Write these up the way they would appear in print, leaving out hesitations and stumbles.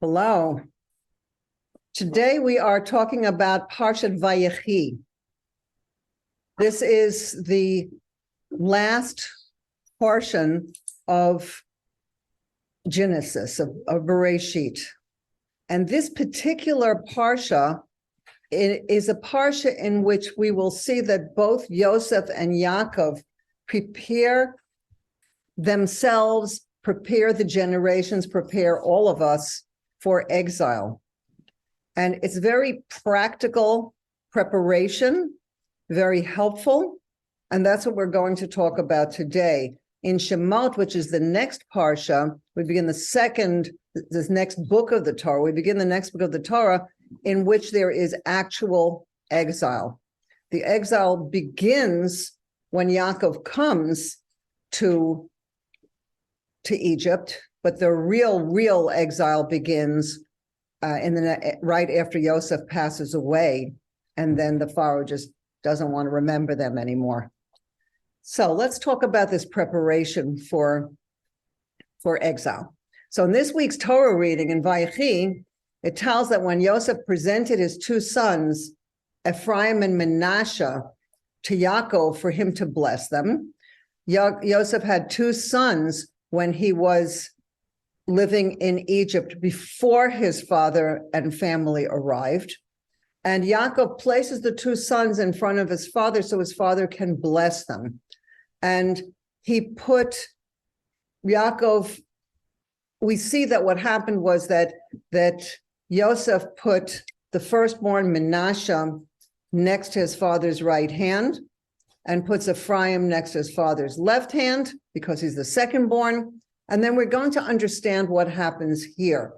Hello. Today we are talking about Parsha Vayechi. This is the last portion of Genesis, of Bereshit. And this particular Parsha is a Parsha in which we will see that both Yosef and Yaakov prepare themselves, prepare the generations, prepare all of us for exile. And it's very practical preparation, very helpful. And that's what we're going to talk about today. In Shemot, which is the next Parsha, we begin this next book of the Torah. We begin the next book of the Torah in which there is actual exile. The exile begins when Yaakov comes to Egypt, but the real exile begins right after Yosef passes away, and then the Pharaoh just doesn't want to remember them anymore. So let's talk about this preparation for exile. So in this week's Torah reading in Vayechi, it tells that when Yosef presented his two sons, Ephraim and Manasseh, to Yaakov for him to bless them, Yosef had two sons when he was living in Egypt before his father and family arrived. And Yaakov places the two sons in front of his father so his father can bless them. And he put Yaakov, we see that what happened was that Yosef put the firstborn Manasseh next to his father's right hand and puts Ephraim next to his father's left hand because he's the secondborn. And then we're going to understand what happens here.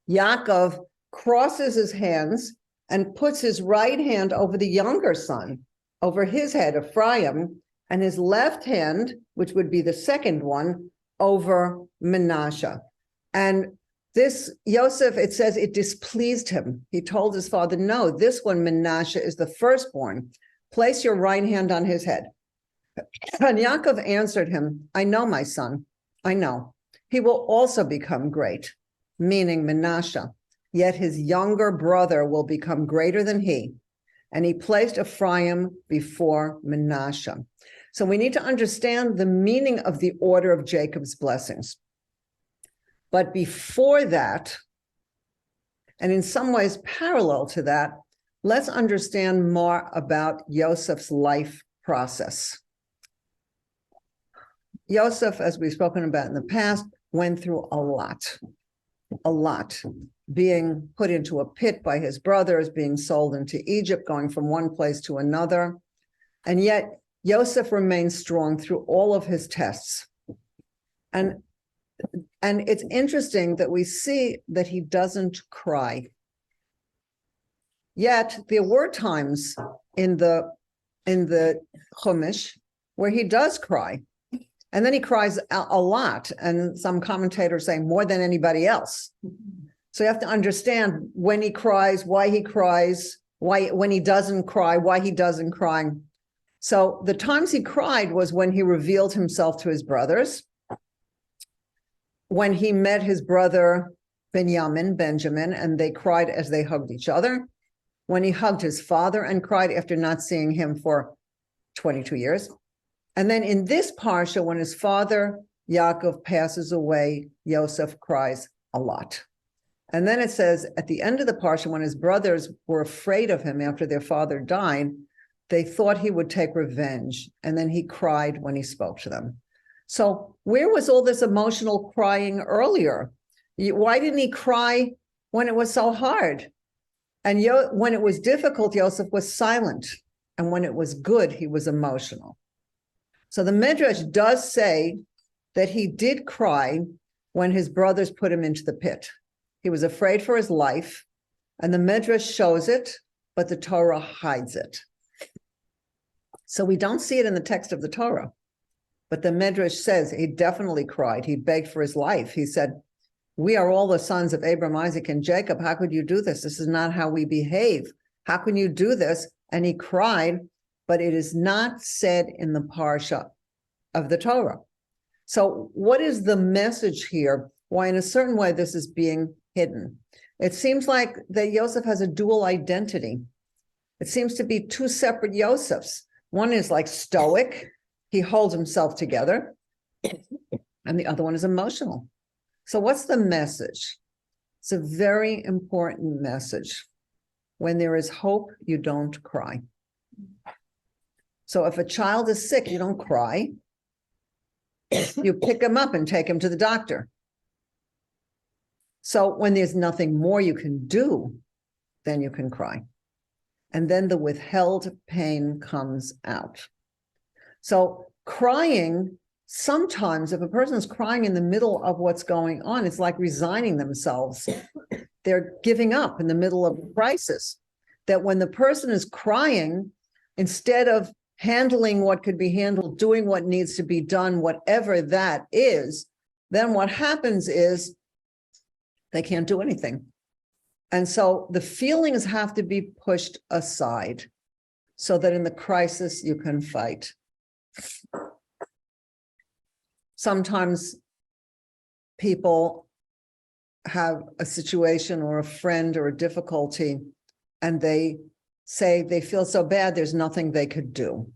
Yaakov crosses his hands and puts his right hand over the younger son, over his head, Ephraim, and his left hand, which would be the second one, over Manasseh. And this, Yosef, it says it displeased him. He told his father, no, this one, Manasseh, is the firstborn. Place your right hand on his head. And Yaakov answered him, I know, my son, I know. He will also become great, meaning Manasseh, yet his younger brother will become greater than he. And he placed Ephraim before Manasseh. So we need to understand the meaning of the order of Jacob's blessings. But before that, and in some ways parallel to that, let's understand more about Yosef's life process. Yosef, as we've spoken about in the past, went through a lot, being put into a pit by his brothers, being sold into Egypt, going from one place to another. And yet Yosef remained strong through all of his tests. And it's interesting that we see that he doesn't cry. Yet there were times in the Chumash where he does cry. And then he cries a lot. And some commentators say more than anybody else. So you have to understand when he cries, why, when he doesn't cry, why he doesn't cry. So the times he cried was when he revealed himself to his brothers, when he met his brother Benjamin, and they cried as they hugged each other, when he hugged his father and cried after not seeing him for 22 years. And then in this Parsha, when his father, Yaakov, passes away, Yosef cries a lot. And then it says at the end of the Parsha, when his brothers were afraid of him after their father died, they thought he would take revenge. And then he cried when he spoke to them. So where was all this emotional crying earlier? Why didn't he cry when it was so hard? And when it was difficult, Yosef was silent. And when it was good, he was emotional. So the Midrash does say that he did cry when his brothers put him into the pit. He was afraid for his life, and the Midrash shows it, but the Torah hides it. So we don't see it in the text of the Torah, but the Midrash says he definitely cried. He begged for his life. He said, we are all the sons of Abraham, Isaac, and Jacob. How could you do this? This is not how we behave. How can you do this? And he cried, but it is not said in the Parsha of the Torah. So what is the message here why in a certain way this is being hidden. It seems like that Yosef has a dual identity. It seems to be two separate Yosefs. One is like stoic, he holds himself together, and the other one is emotional. So what's the message? It's a very important message. When there is hope, you don't cry. So if a child is sick, you don't cry. You pick him up and take him to the doctor. So when there's nothing more you can do, then you can cry. And then the withheld pain comes out. So crying, sometimes if a person is crying in the middle of what's going on, it's like resigning themselves. They're giving up in the middle of a crisis. That when the person is crying, instead of handling what could be handled, doing what needs to be done, whatever that is, then what happens is they can't do anything. And so the feelings have to be pushed aside so that in the crisis you can fight. Sometimes people have a situation or a friend or a difficulty, and they say they feel so bad, there's nothing they could do.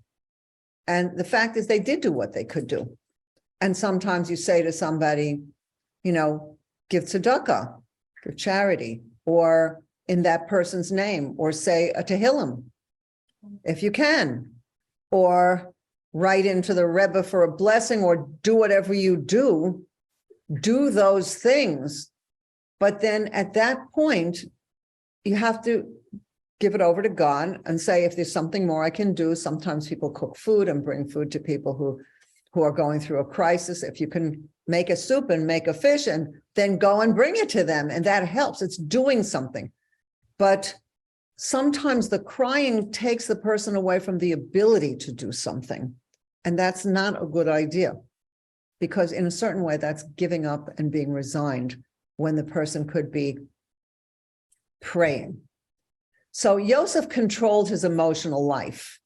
And the fact is they did do what they could do. And sometimes you say to somebody, you know, give tzedakah, give charity, or in that person's name, or say a tehillim, if you can, or write into the Rebbe for a blessing, or do whatever you do those things. But then at that point, you have to give it over to God and say, if there's something more I can do. Sometimes people cook food and bring food to people who are going through a crisis. If you can make a soup and make a fish, and then go and bring it to them, and that helps. It's doing something. But sometimes the crying takes the person away from the ability to do something. And that's not a good idea, because in a certain way, that's giving up and being resigned when the person could be praying. So Yosef controlled his emotional life.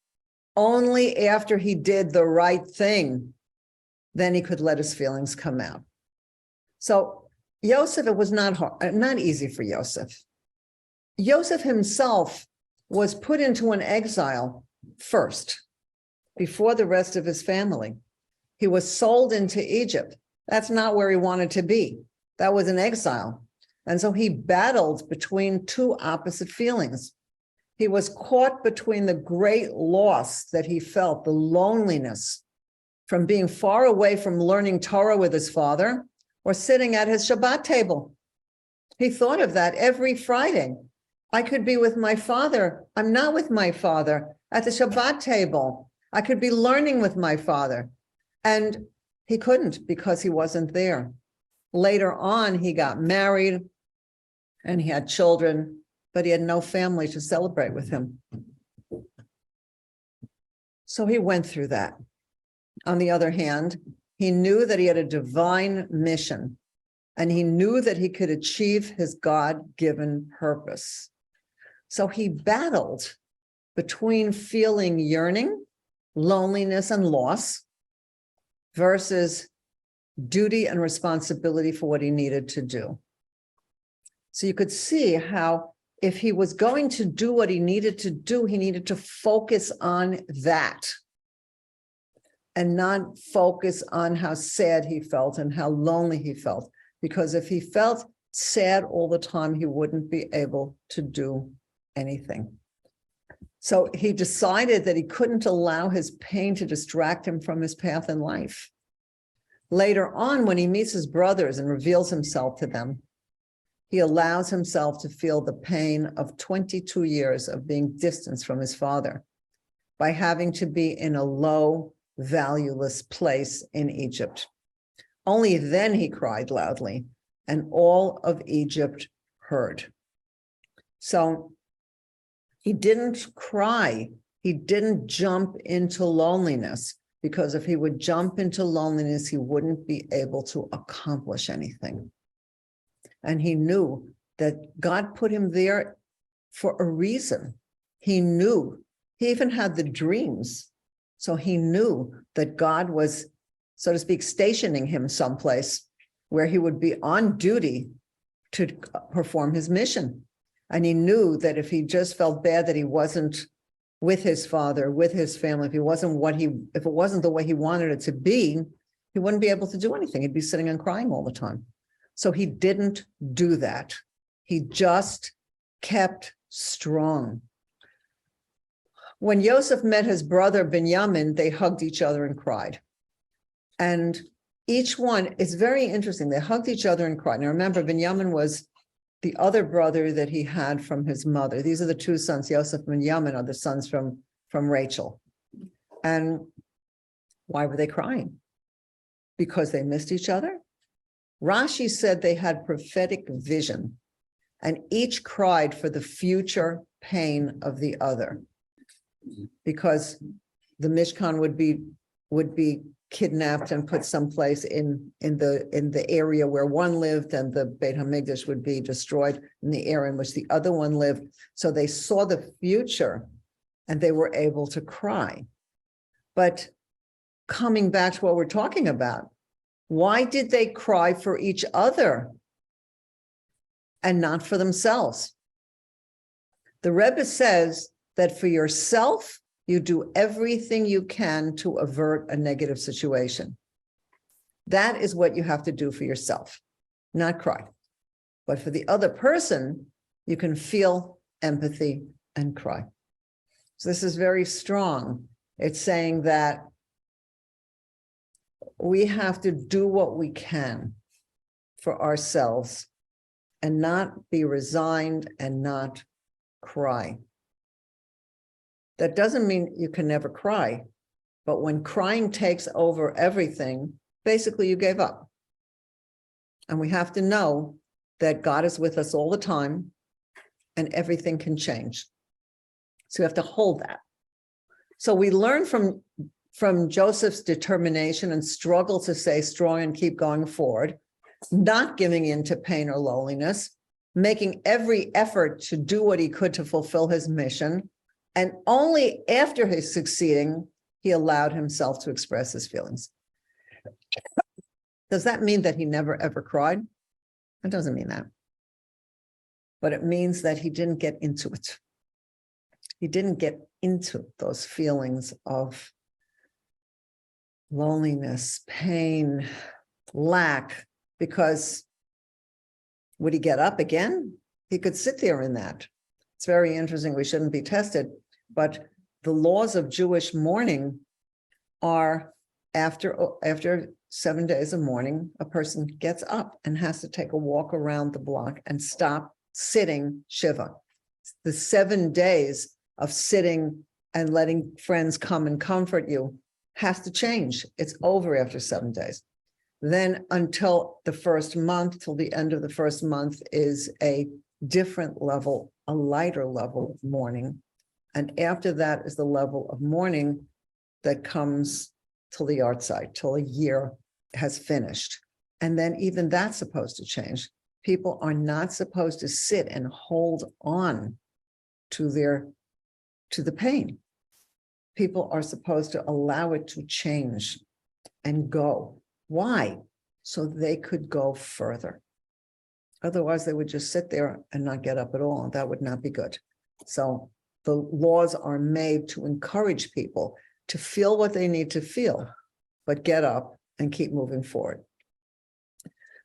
Only after he did the right thing, then he could let his feelings come out. So Yosef, it was not hard, not easy for Yosef. Yosef himself was put into an exile first, before the rest of his family. He was sold into Egypt. That's not where he wanted to be. That was an exile. And so he battled between two opposite feelings. He was caught between the great loss that he felt, the loneliness from being far away from learning Torah with his father, or sitting at his Shabbat table. He thought of that every Friday. I could be with my father. I'm not with my father at the Shabbat table. I could be learning with my father. And he couldn't, because he wasn't there. Later on, he got married and he had children, but he had no family to celebrate with him. So he went through that. On the other hand, he knew that he had a divine mission, and he knew that he could achieve his God-given purpose. So he battled between feeling yearning, loneliness, and loss versus duty and responsibility for what he needed to do. So you could see how if he was going to do what he needed to do, he needed to focus on that and not focus on how sad he felt and how lonely he felt. Because if he felt sad all the time, he wouldn't be able to do anything. So he decided that he couldn't allow his pain to distract him from his path in life. Later on, when he meets his brothers and reveals himself to them, he allows himself to feel the pain of 22 years of being distanced from his father by having to be in a low, valueless place in Egypt. Only then he cried loudly, and all of Egypt heard. So he didn't cry. He didn't jump into loneliness, because if he would jump into loneliness, he wouldn't be able to accomplish anything. And he knew that God put him there for a reason. He knew. He even had the dreams. So he knew that God was, so to speak, stationing him someplace where he would be on duty to perform his mission. And he knew that if he just felt bad that he wasn't with his father, with his family, if it wasn't the way he wanted it to be, he wouldn't be able to do anything. He'd be sitting and crying all the time. So he didn't do that. He just kept strong. When Yosef met his brother Binyamin, they hugged each other and cried. And each one, it's very interesting. They hugged each other and cried. Now remember, Binyamin was the other brother that he had from his mother. These are the two sons, Yosef and Binyamin are the sons from Rachel. And why were they crying? Because they missed each other? Rashi said they had prophetic vision, and each cried for the future pain of the other, because the Mishkan would be kidnapped and put someplace in the area where one lived, and the Beit HaMikdash would be destroyed in the area in which the other one lived. So they saw the future and they were able to cry. But coming back to what we're talking about, why did they cry for each other and not for themselves? The Rebbe says that for yourself, you do everything you can to avert a negative situation. That is what you have to do for yourself, not cry. But for the other person, you can feel empathy and cry. So this is very strong. It's saying that we have to do what we can for ourselves and not be resigned and not cry. That doesn't mean you can never cry, but when crying takes over everything, basically you gave up. And we have to know that God is with us all the time and everything can change. So we have to hold that. So we learn from Joseph's determination and struggle to stay strong and keep going forward, not giving in to pain or loneliness, making every effort to do what he could to fulfill his mission. And only after his succeeding, he allowed himself to express his feelings. Does that mean that he never, ever cried? It doesn't mean that. But it means that he didn't get into it. He didn't get into those feelings of loneliness, pain, lack, because would he get up again? He could sit there in that. It's very interesting. We shouldn't be tested, but the laws of Jewish mourning are after 7 days of mourning, a person gets up and has to take a walk around the block and stop sitting Shiva. The 7 days of sitting and letting friends come and comfort you has to change. It's over after 7 days. Then until the first month, till the end of the first month, is a different level, a lighter level of mourning. And after that is the level of mourning that comes till the yahrzeit, till a year has finished. And then even that's supposed to change. People are not supposed to sit and hold on to the pain. People are supposed to allow it to change and go. Why? So they could go further. Otherwise, they would just sit there and not get up at all, and that would not be good. So the laws are made to encourage people to feel what they need to feel, but get up and keep moving forward.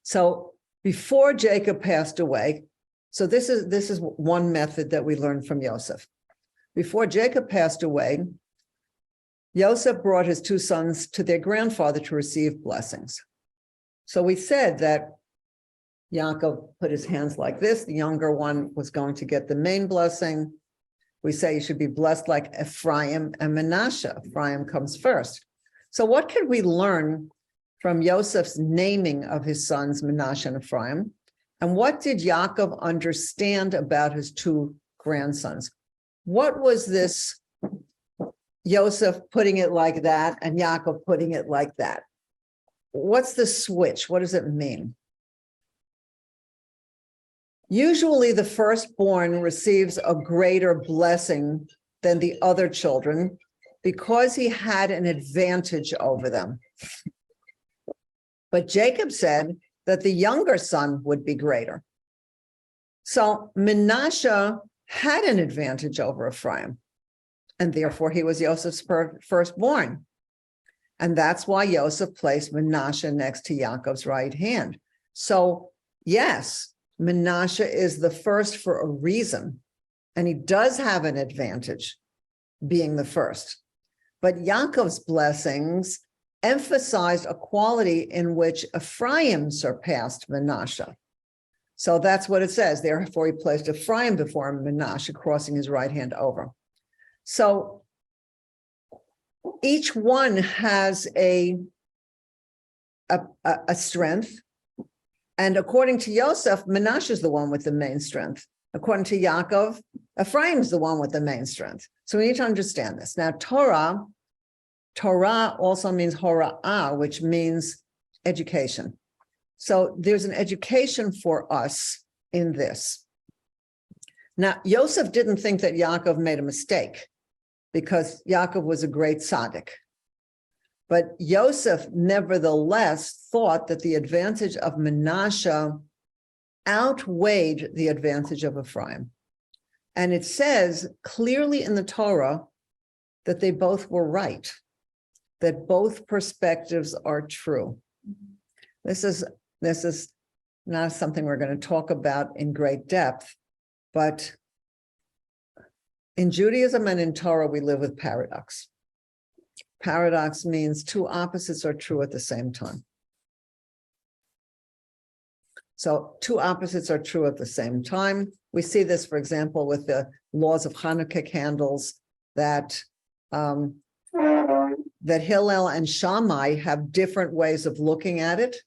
So before Jacob passed away, so this is one method that we learned from Yosef. Before Jacob passed away, Yosef brought his two sons to their grandfather to receive blessings. So we said that Yaakov put his hands like this. The younger one was going to get the main blessing. We say you should be blessed like Ephraim and Manasseh. Ephraim comes first. So what could we learn from Yosef's naming of his sons, Manasseh and Ephraim? And what did Yaakov understand about his two grandsons? What was this Yosef putting it like that and Yaakov putting it like that? What's the switch? What does it mean? Usually the firstborn receives a greater blessing than the other children because he had an advantage over them. But Jacob said that the younger son would be greater. So Menashe had an advantage over Ephraim, and therefore he was Joseph's firstborn. And that's why Joseph placed Menashe next to Yaakov's right hand. So yes, Menashe is the first for a reason, and he does have an advantage being the first. But Yaakov's blessings emphasized a quality in which Ephraim surpassed Menashe. So that's what it says. Therefore, he placed Ephraim before Menashe, crossing his right hand over. So each one has a strength. And according to Yosef, Menashe is the one with the main strength. According to Yaakov, Ephraim is the one with the main strength. So we need to understand this. Now, Torah also means hora'ah, which means education. So there's an education for us in this. Now, Yosef didn't think that Yaakov made a mistake because Yaakov was a great tzaddik. But Yosef nevertheless thought that the advantage of Menashe outweighed the advantage of Ephraim. And it says clearly in the Torah that they both were right, that both perspectives are true. This is not something we're going to talk about in great depth, but in Judaism and in Torah, we live with paradox. Paradox means two opposites are true at the same time. So two opposites are true at the same time. We see this, for example, with the laws of Hanukkah candles that Hillel and Shammai have different ways of looking at it.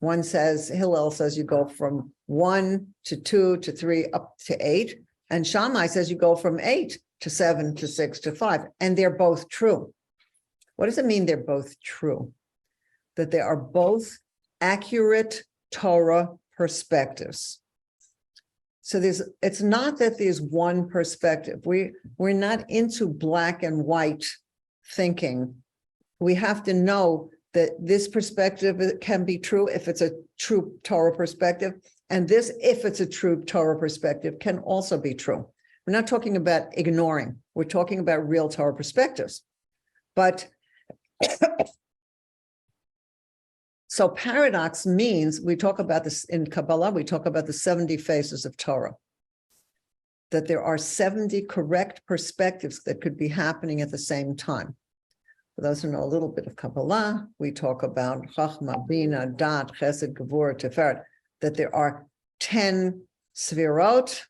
Hillel says you go from 1 to 2 to 3 up to 8. And Shammai says you go from 8 to 7 to 6 to 5. And they're both true. What does it mean they're both true? That they are both accurate Torah perspectives. So it's not that there's one perspective. We're not into black and white thinking. We have to know that this perspective can be true if it's a true Torah perspective, and this, if it's a true Torah perspective, can also be true. We're not talking about ignoring. We're talking about real Torah perspectives. But so paradox means, we talk about this in Kabbalah, we talk about the 70 faces of Torah, that there are 70 correct perspectives that could be happening at the same time. For those who know a little bit of Kabbalah, we talk about Chachma, Bina, Dat, Chesed, Gevurah, Tiferet, that there are 10 sfirot.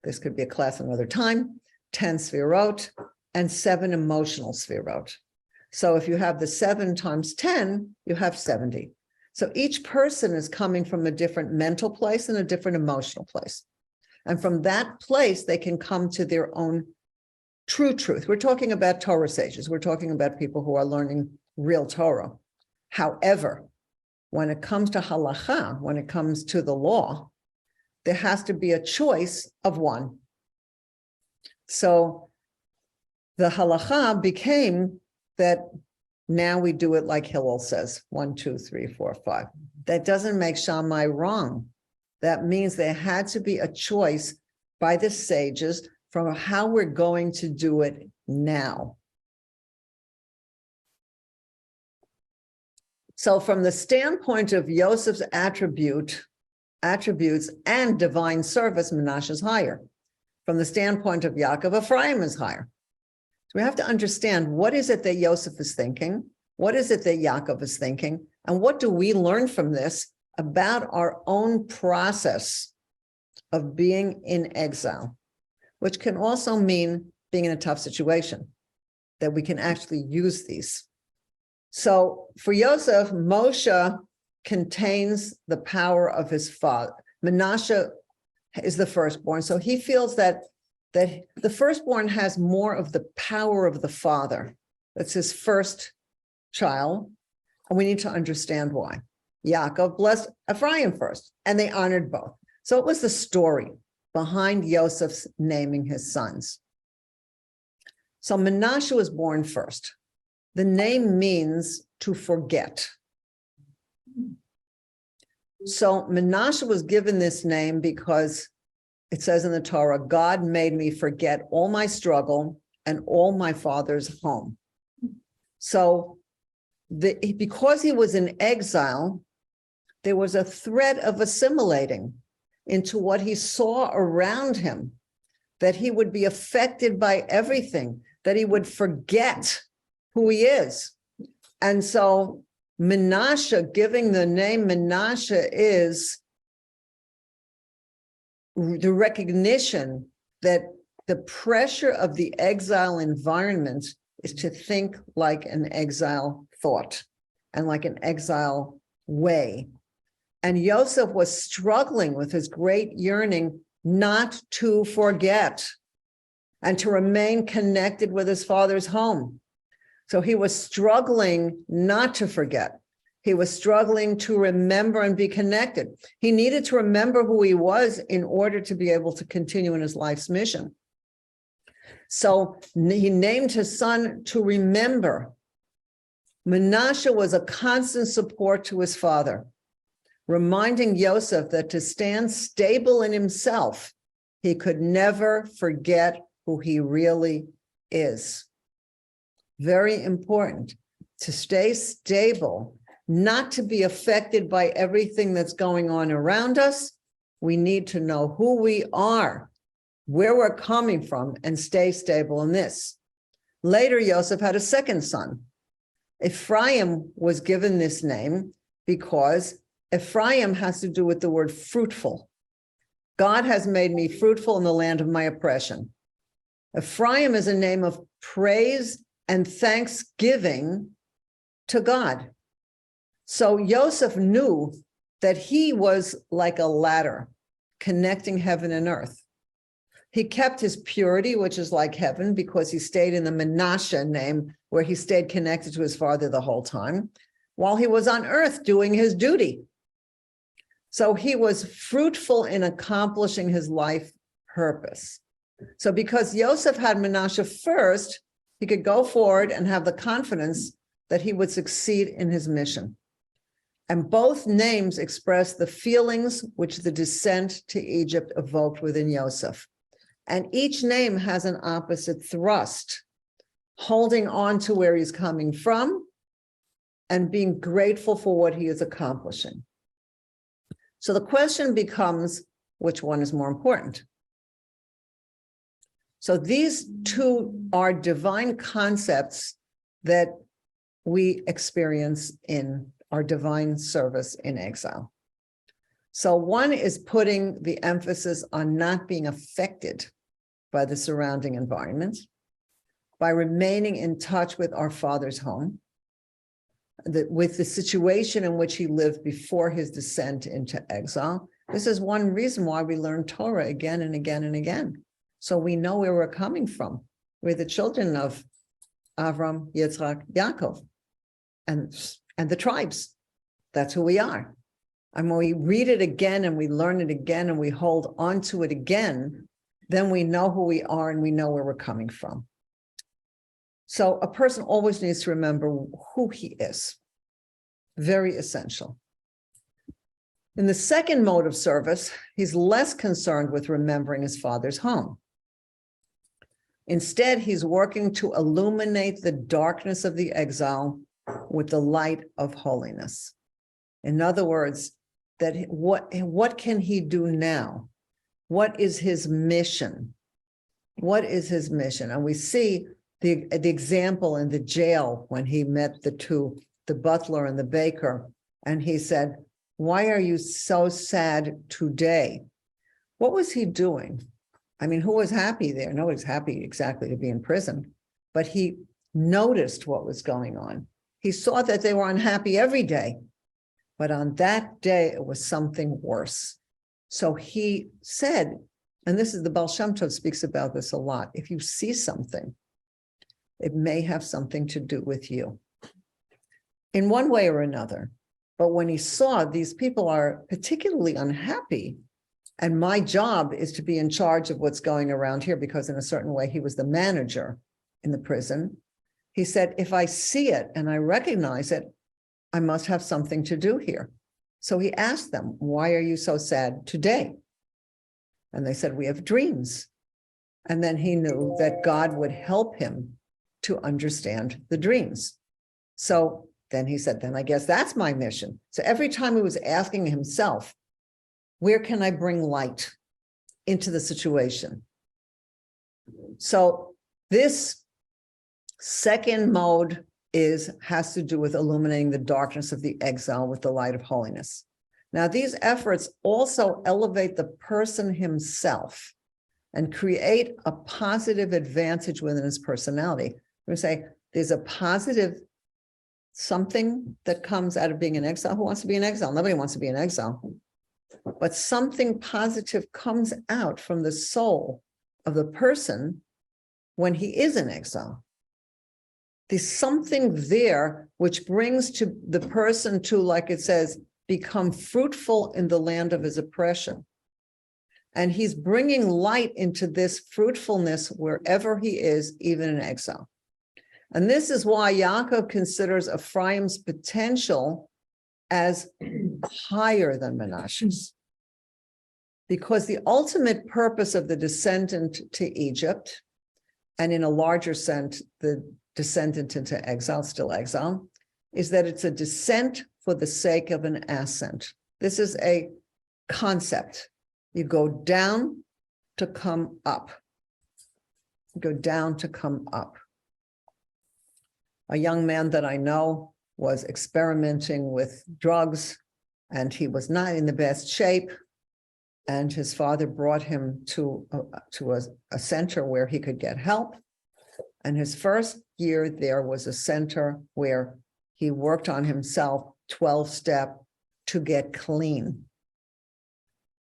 This could be a class another time, 10 sfirot, and 7 emotional sfirot. So if you have the 7 times 10, you have 70. So each person is coming from a different mental place and a different emotional place. And from that place, they can come to their own true truth. We're talking about Torah sages. We're talking about people who are learning real Torah. However, when it comes to halacha, when it comes to the law, there has to be a choice of one. So the halacha became that now we do it like Hillel says, 1, 2, 3, 4, 5. That doesn't make Shammai wrong. That means there had to be a choice by the sages from how we're going to do it now. So from the standpoint of Joseph's attributes and divine service, Menashe is higher. From the standpoint of Yaakov, Ephraim is higher. So we have to understand, what is it that Joseph is thinking? What is it that Yaakov is thinking? And what do we learn from this about our own process of being in exile, which can also mean being in a tough situation, that we can actually use these. So for Yosef, Moshe contains the power of his father. Menashe is the firstborn. So he feels that the firstborn has more of the power of the father. That's his first child. And we need to understand why. Yaakov blessed Ephraim first, and they honored both. So it was the story behind Joseph's naming his sons. So Menashe was born first. The name means to forget. So Menashe was given this name because it says in the Torah, God made me forget all my struggle and all my father's home. So because he was in exile, there was a threat of assimilating into what he saw around him, that he would be affected by everything, that he would forget who he is. And so Menashe, giving the name Menashe, is the recognition that the pressure of the exile environment is to think like an exile thought and like an exile way. And Yosef was struggling with his great yearning not to forget and to remain connected with his father's home. So he was struggling not to forget. He was struggling to remember and be connected. He needed to remember who he was in order to be able to continue in his life's mission. So he named his son to remember. Menashe was a constant support to his father, reminding Yosef that to stand stable in himself, he could never forget who he really is. Very important to stay stable, not to be affected by everything that's going on around us. We need to know who we are, where we're coming from, and stay stable in this. Later, Yosef had a second son. Ephraim was given this name because Ephraim has to do with the word fruitful. God has made me fruitful in the land of my oppression. Ephraim is a name of praise and thanksgiving to God. So Yosef knew that he was like a ladder connecting heaven and earth. He kept his purity, which is like heaven, because he stayed in the Menashe name, where he stayed connected to his father the whole time, while he was on earth doing his duty. So he was fruitful in accomplishing his life purpose. So because Yosef had Menashe first, he could go forward and have the confidence that he would succeed in his mission. And both names express the feelings which the descent to Egypt evoked within Yosef. And each name has an opposite thrust, holding on to where he's coming from and being grateful for what he is accomplishing. So the question becomes, which one is more important? So these two are divine concepts that we experience in our divine service in exile. So one is putting the emphasis on not being affected by the surrounding environment, by remaining in touch with our Father's home, with the situation in which he lived before his descent into exile. This is one reason why we learn Torah again and again and again. So we know where we're coming from. We're the children of Avram, Yitzchak, Yaakov, and the tribes. That's who we are. And when we read it again and we learn it again and we hold on to it again, then we know who we are and we know where we're coming from. So a person always needs to remember who he is. Very essential. In the second mode of service, he's less concerned with remembering his father's home. Instead, he's working to illuminate the darkness of the exile with the light of holiness. In other words, that what can he do now? What is his mission? What is his mission? And we see the example in the jail when he met the butler and the baker, and he said, "Why are you so sad today?" What was he doing? I mean, who was happy there? Nobody's happy exactly to be in prison, but he noticed what was going on. He saw that they were unhappy every day, but on that day, it was something worse. So he said, and this is the Baal Shem Tov speaks about this a lot, if you see something, it may have something to do with you in one way or another. But when he saw these people are particularly unhappy, and my job is to be in charge of what's going around here, because in a certain way, he was the manager in the prison. He said, if I see it and I recognize it, I must have something to do here. So he asked them, why are you so sad today? And they said, we have dreams. And then he knew that God would help him to understand the dreams. So then he said, then I guess that's my mission. So every time he was asking himself, where can I bring light into the situation? So this second mode has to do with illuminating the darkness of the exile with the light of holiness. Now, these efforts also elevate the person himself and create a positive advantage within his personality. We say there's a positive something that comes out of being in exile. Who wants to be in exile? Nobody wants to be in exile. But something positive comes out from the soul of the person when he is in exile. There's something there which brings to the person to, like it says, become fruitful in the land of his oppression. And he's bringing light into this fruitfulness wherever he is, even in exile. And this is why Yaakov considers Ephraim's potential as higher than Menashe's. Because the ultimate purpose of the descendant to Egypt, and in a larger sense, the descendant into exile, still exile, is that it's a descent for the sake of an ascent. This is a concept. You go down to come up. You go down to come up. A young man that I know was experimenting with drugs, and he was not in the best shape. And his father brought him to a center where he could get help. And his first year there was a center where he worked on himself, 12-step, to get clean.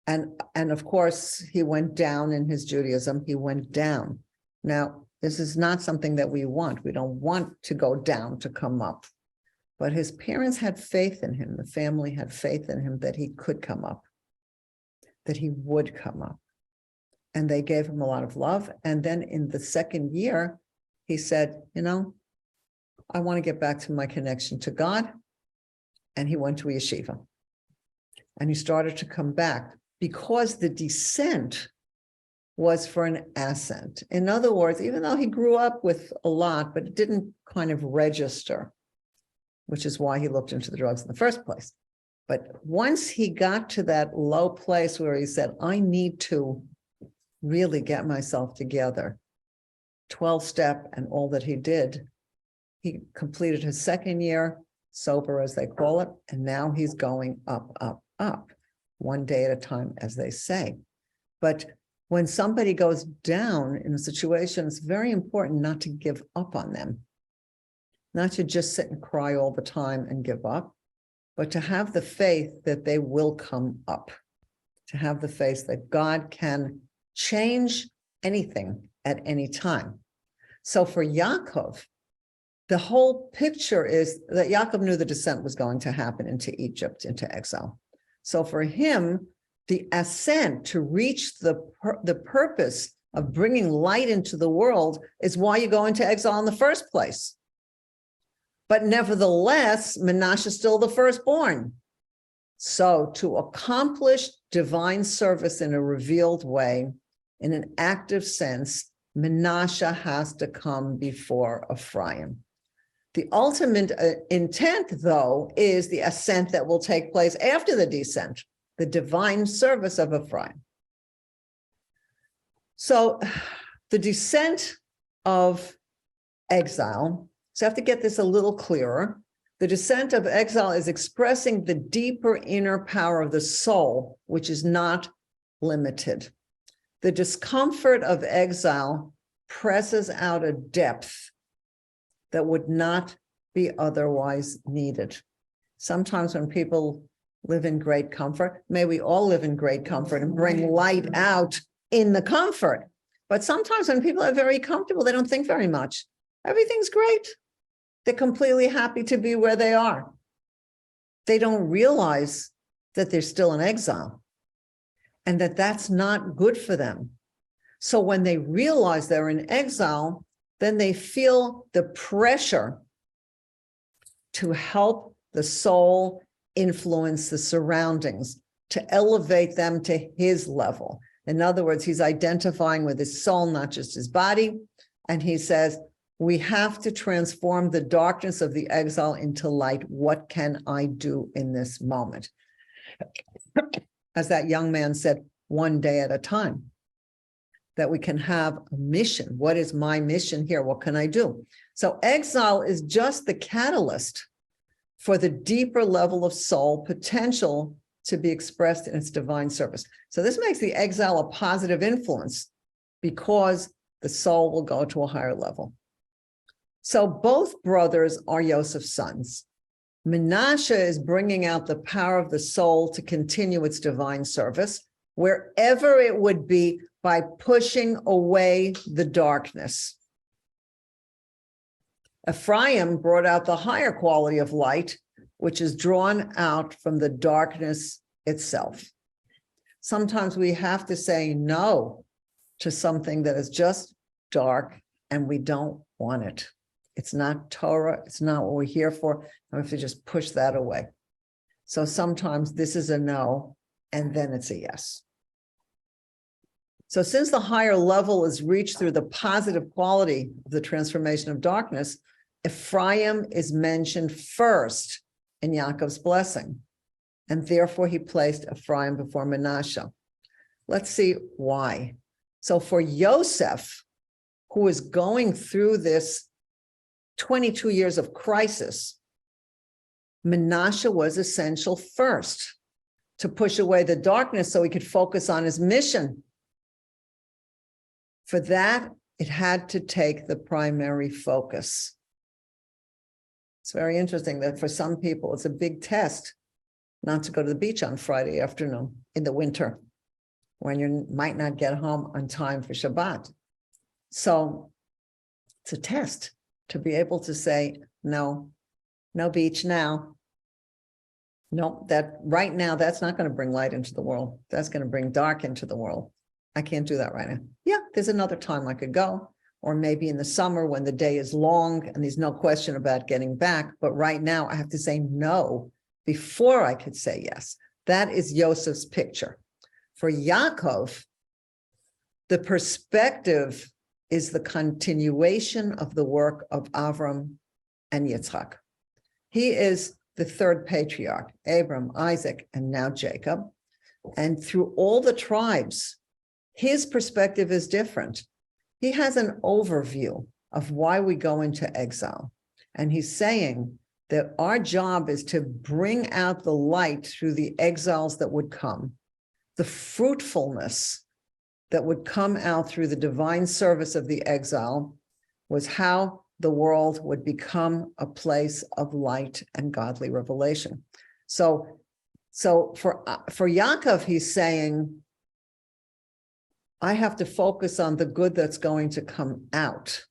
And of course, he went down in his Judaism. He went down. Now, this is not something that we want. We don't want to go down to come up. But his parents had faith in him. The family had faith in him that he could come up, that he would come up. And they gave him a lot of love. And then in the second year, he said, I want to get back to my connection to God. And he went to a yeshiva. And he started to come back because the descent was for an ascent. In other words, even though he grew up with a lot, but it didn't kind of register, which is why he looked into the drugs in the first place. But once he got to that low place where he said, I need to really get myself together, 12-step and all that he did, he completed his second year, sober as they call it, and now he's going up, up, up, one day at a time, as they say. But when somebody goes down in a situation, it's very important not to give up on them, not to just sit and cry all the time and give up, but to have the faith that they will come up, to have the faith that God can change anything at any time. So for Yaakov, the whole picture is that Yaakov knew the descent was going to happen into Egypt, into exile. So for him, the ascent to reach the purpose of bringing light into the world is why you go into exile in the first place. But nevertheless, Menashe is still the firstborn. So to accomplish divine service in a revealed way, in an active sense, Menashe has to come before Ephraim. The ultimate intent, though, is the ascent that will take place after the descent, the divine service of Ephraim. So the descent of exile, so I have to get this a little clearer. The descent of exile is expressing the deeper inner power of the soul, which is not limited. The discomfort of exile presses out a depth that would not be otherwise needed. Sometimes when people live in great comfort, may we all live in great comfort and bring light out in the comfort. But sometimes when people are very comfortable, they don't think very much. Everything's great. They're completely happy to be where they are. They don't realize that they're still in exile and that that's not good for them. So when they realize they're in exile, then they feel the pressure to help the soul influence the surroundings, to elevate them to his level. In other words, he's identifying with his soul, not just his body. And he says, we have to transform the darkness of the exile into light. What can I do in this moment? As that young man said, one day at a time, that we can have a mission. What is my mission here? What can I do? So exile is just the catalyst for the deeper level of soul potential to be expressed in its divine service. So this makes the exile a positive influence because the soul will go to a higher level. So both brothers are Joseph's sons. Menashe is bringing out the power of the soul to continue its divine service, wherever it would be, by pushing away the darkness. Ephraim brought out the higher quality of light, which is drawn out from the darkness itself. Sometimes we have to say no to something that is just dark and we don't want it. It's not Torah. It's not what we're here for. I have to just push that away. So sometimes this is a no, and then it's a yes. So since the higher level is reached through the positive quality of the transformation of darkness, Ephraim is mentioned first in Yaakov's blessing, and therefore he placed Ephraim before Menashe. Let's see why. So for Yosef, who is going through this 22 years of crisis, Menashe was essential first to push away the darkness so he could focus on his mission. For that, it had to take the primary focus. It's very interesting that for some people, it's a big test not to go to the beach on Friday afternoon in the winter, when you might not get home on time for Shabbat. So it's a test to be able to say, no, no beach now. No, that right now, that's not going to bring light into the world. That's going to bring dark into the world. I can't do that right now. Yeah, there's another time I could go, or maybe in the summer when the day is long and there's no question about getting back. But right now I have to say no before I could say yes. That is Joseph's picture. For Yaakov, the perspective is the continuation of the work of Avram and Yitzchak. He is the third patriarch, Abram, Isaac, and now Jacob. And through all the tribes, his perspective is different. He has an overview of why we go into exile. And he's saying that our job is to bring out the light through the exiles that would come, the fruitfulness that would come out through the divine service of the exile was how the world would become a place of light and godly revelation. So for Yaakov, he's saying, I have to focus on the good that's going to come out.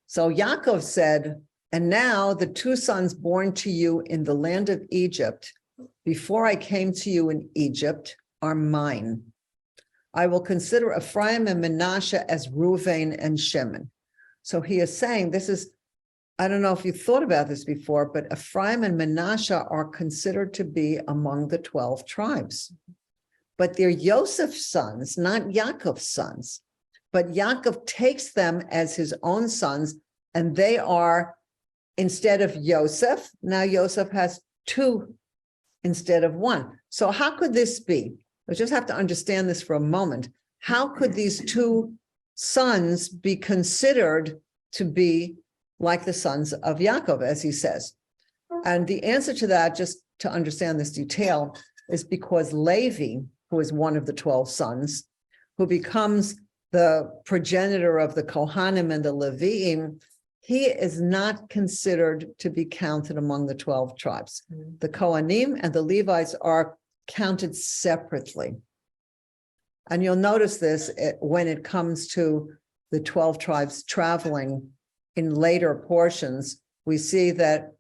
So Yaakov said, and now the two sons born to you in the land of Egypt, before I came to you in Egypt, are mine. I will consider Ephraim and Menashe as Reuven and Shimon. So he is saying, this is, I don't know if you thought about this before, but Ephraim and Menashe are considered to be among the 12 tribes. But they're Joseph's sons, not Yaakov's sons. But Yaakov takes them as his own sons, and they are, instead of Joseph, now Joseph has two instead of one. So how could this be? We just have to understand this for a moment. How could these two sons be considered to be like the sons of Yaakov, as he says? And the answer to that, just to understand this detail, is because Levi, who is one of the 12 sons, who becomes the progenitor of the Kohanim and the Leviim, he is not considered to be counted among the 12 tribes. The Kohanim and the Levites are counted separately. And you'll notice this when it comes to the 12 tribes traveling in later portions. We see that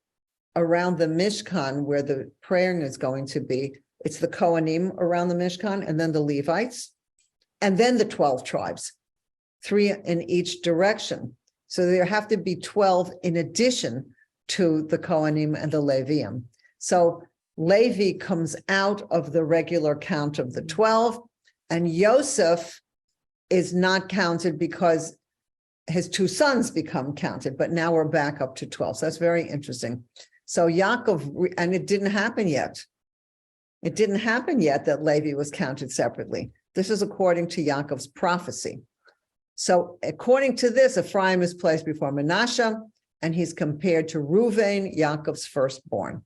around the Mishkan, where the praying is going to be, it's the Kohanim around the Mishkan, and then the Levites, and then the 12 tribes, 3 in each direction. So there have to be 12 in addition to the Kohanim and the Leviim. So Levi comes out of the regular count of the 12, and Yosef is not counted because his two sons become counted, but now we're back up to 12. So that's very interesting. So Yaakov, and it didn't happen yet. It didn't happen yet that Levi was counted separately. This is according to Yaakov's prophecy. So according to this, Ephraim is placed before Manasseh, and he's compared to Reuven, Yaakov's firstborn.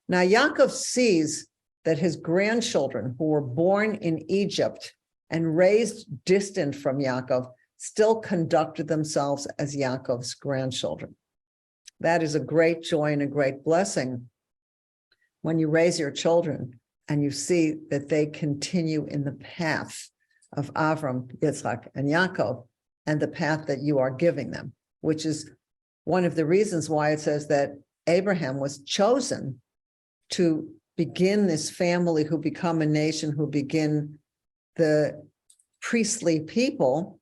Now Yaakov sees that his grandchildren who were born in Egypt and raised distant from Yaakov still conducted themselves as Yaakov's grandchildren. That is a great joy and a great blessing when you raise your children and you see that they continue in the path of Avram, Yitzchak, and Yaakov, and the path that you are giving them, which is one of the reasons why it says that Abraham was chosen to begin this family who become a nation, who begin the priestly people,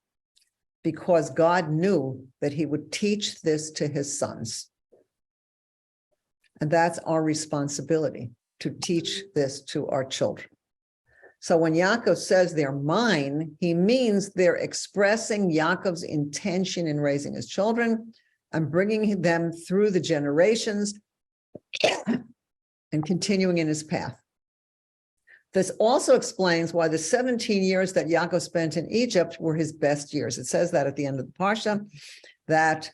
because God knew that he would teach this to his sons. And that's our responsibility, to teach this to our children. So when Yaakov says they're mine, he means they're expressing Yaakov's intention in raising his children and bringing them through the generations and continuing in his path. This also explains why the 17 years that Yaakov spent in Egypt were his best years. It says that at the end of the Parsha, that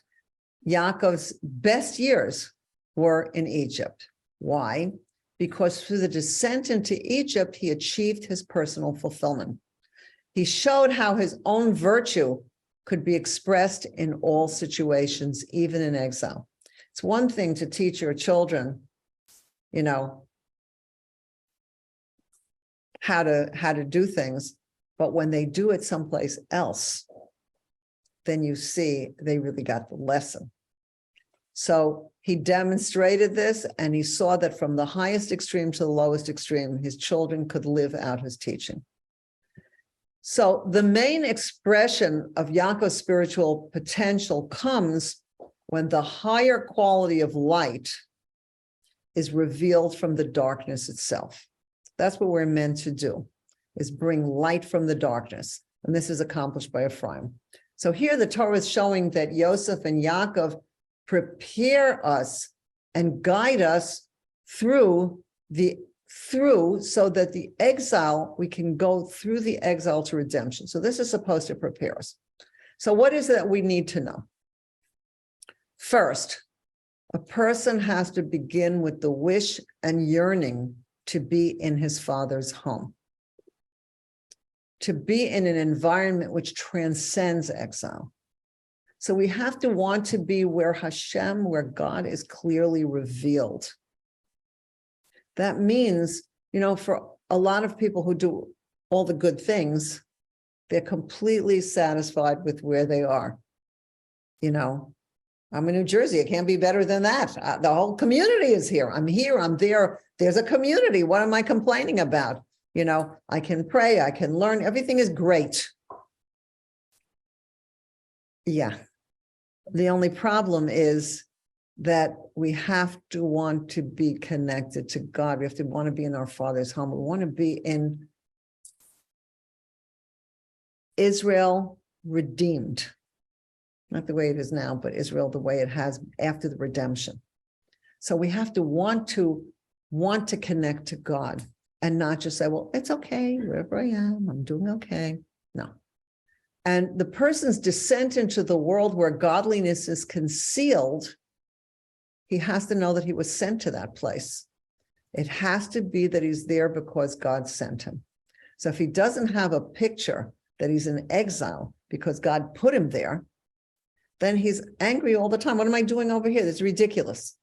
Yaakov's best years were in Egypt. Why? Because through the descent into Egypt, he achieved his personal fulfillment. He showed how his own virtue could be expressed in all situations, even in exile. It's one thing to teach your children, how to do things, but when they do it someplace else, then you see they really got the lesson. So he demonstrated this, and he saw that from the highest extreme to the lowest extreme, his children could live out his teaching. So the main expression of Yaakov's spiritual potential comes when the higher quality of light is revealed from the darkness itself. That's what we're meant to do, is bring light from the darkness. And this is accomplished by Ephraim. So here the Torah is showing that Yosef and Yaakov prepare us and guide us through so that the exile, we can go through the exile to redemption. So this is supposed to prepare us. So what is it that we need to know? First, a person has to begin with the wish and yearning to be in his father's home, to be in an environment which transcends exile. So we have to want to be where Hashem, where God is clearly revealed. That means, for a lot of people who do all the good things, they're completely satisfied with where they are. I'm in New Jersey. It can't be better than that. The whole community is here. I'm here. I'm there. There's a community. What am I complaining about? I can pray. I can learn. Everything is great. Yeah. The only problem is that we have to want to be connected to God. We have to want to be in our Father's home. We want to be in Israel redeemed. Not the way it is now, but Israel the way it has after the redemption. So we have to want to connect to God and not just say, well, it's okay, wherever I am, I'm doing okay. No. And the person's descent into the world where godliness is concealed, he has to know that he was sent to that place. It has to be that he's there because God sent him. So if he doesn't have a picture that he's in exile because God put him there, then he's angry all the time. What am I doing over here? That's ridiculous.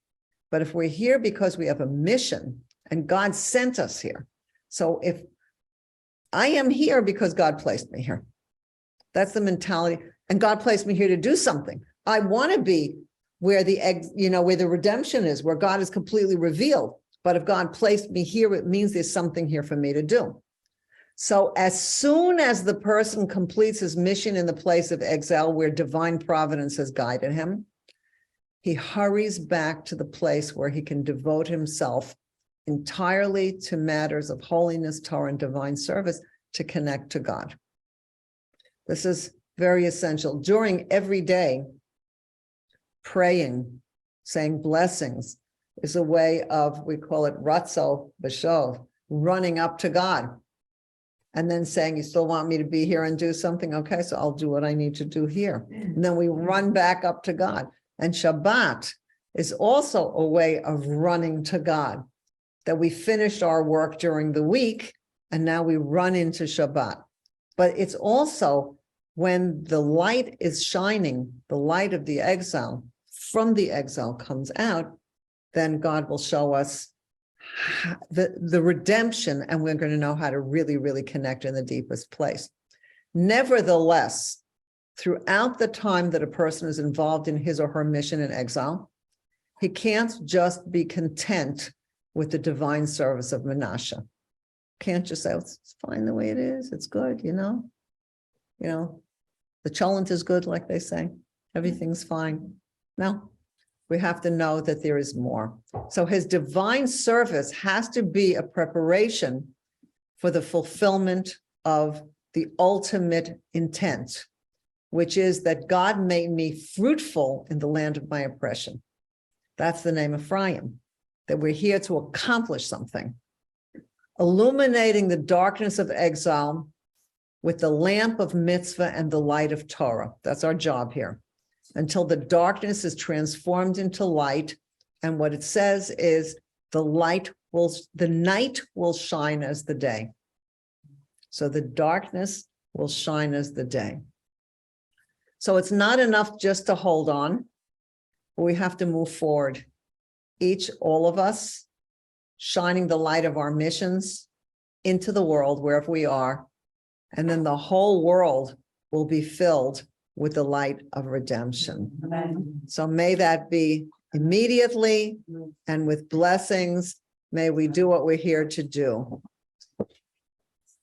But if we're here because we have a mission and God sent us here. So if I am here because God placed me here, that's the mentality. And God placed me here to do something. I want to be where where the redemption is, where God is completely revealed. But if God placed me here, it means there's something here for me to do. So as soon as the person completes his mission in the place of exile where divine providence has guided him, he hurries back to the place where he can devote himself entirely to matters of holiness, Torah, and divine service to connect to God. This is very essential. During every day, praying, saying blessings is a way of, we call it ratzo b'shov, running up to God. And then saying, you still want me to be here and do something? Okay, so I'll do what I need to do here. And then we run back up to God. And Shabbat is also a way of running to God, that we finished our work during the week and now we run into Shabbat. But it's also when the light is shining, the light of the exile, from the exile comes out, then God will show us the redemption, and we're going to know how to really, really connect in the deepest place. Nevertheless, throughout the time that a person is involved in his or her mission in exile, he can't just be content with the divine service of Menashe. Can't just say, it's fine the way it is. It's good, you know, the cholent is good, like they say. Everything's fine. No, we have to know that there is more. So his divine service has to be a preparation for the fulfillment of the ultimate intent, which is that God made me fruitful in the land of my oppression. That's the name of Ephraim, that we're here to accomplish something. Illuminating the darkness of exile with the lamp of mitzvah and the light of Torah. That's our job here. Until the darkness is transformed into light. And what it says is the night will shine as the day. So the darkness will shine as the day. So it's not enough just to hold on. We have to move forward. All of us, shining the light of our missions into the world wherever we are. And then the whole world will be filled with the light of redemption. Amen. So may that be immediately and with blessings. May we do what we're here to do.